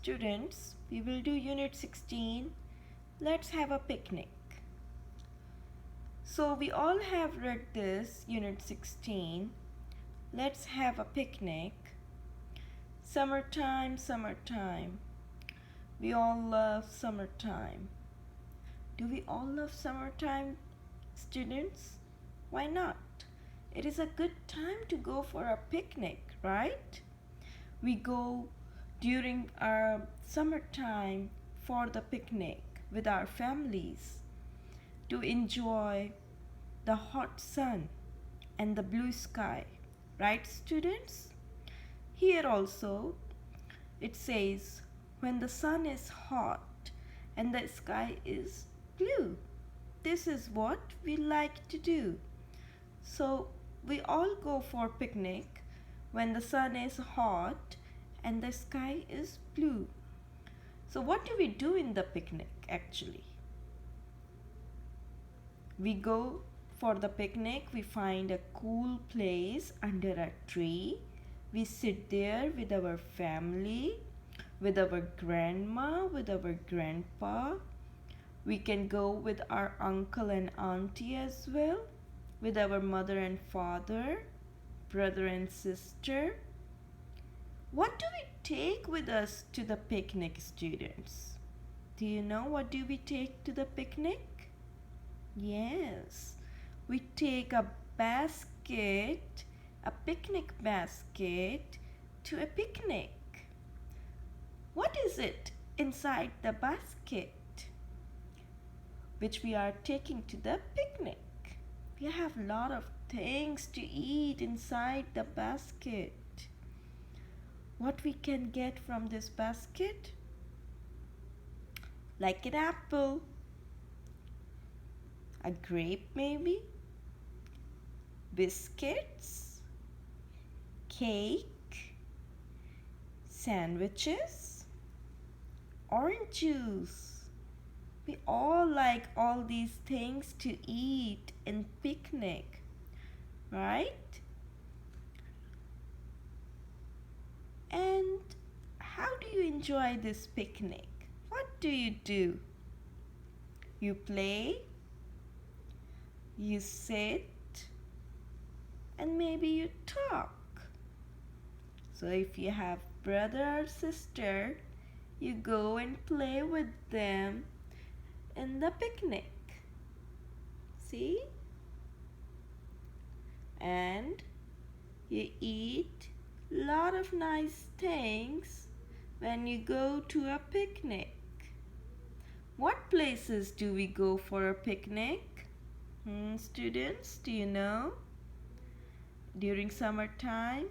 Students, we will do Unit 16. Let's have a picnic. So we all have read this, Unit 16. Let's have a picnic. Summertime, summertime. We all love summertime. Do we all love summertime, students? Why not? It is a good time to go for a picnic, right? We go during our summertime for the picnic with our families to enjoy the hot sun and the blue sky, right, students? Here also it says when the sun is hot and the sky is blue. This is what we like to do. So we all go for picnic when the sun is hot and the sky is blue. So what do we do in the picnic actually? We go for the picnic, we find a cool place under a tree. We sit there with our family, with our grandma, with our grandpa. We can go with our uncle and auntie as well, with our mother and father, brother and sister. What do we take with us to the picnic, students? Do you know what do we take to the picnic? Yes, we take a basket, a picnic basket to a picnic. What is it inside the basket which we are taking to the picnic? We have a lot of things to eat inside the basket. What we can get from this basket? Like an apple, a grape maybe, biscuits, cake, sandwiches, orange juice. We all like all these things to eat and picnic, right? And how do you enjoy this picnic? What do you do? You play, you sit, and maybe you talk. So if you have brother or sister, you go and play with them in the picnic. See? And you eat lot of nice things when you go to a picnic. What places do we go for a picnic? Students, do you know? During summertime,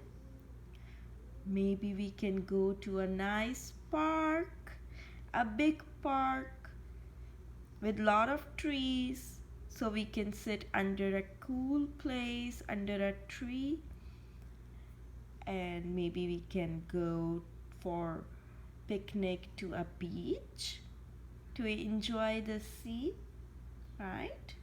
maybe we can go to a nice park, a big park with lot of trees, so we can sit under a cool place under a tree. And maybe we can go for picnic to a beach to enjoy the sea, right?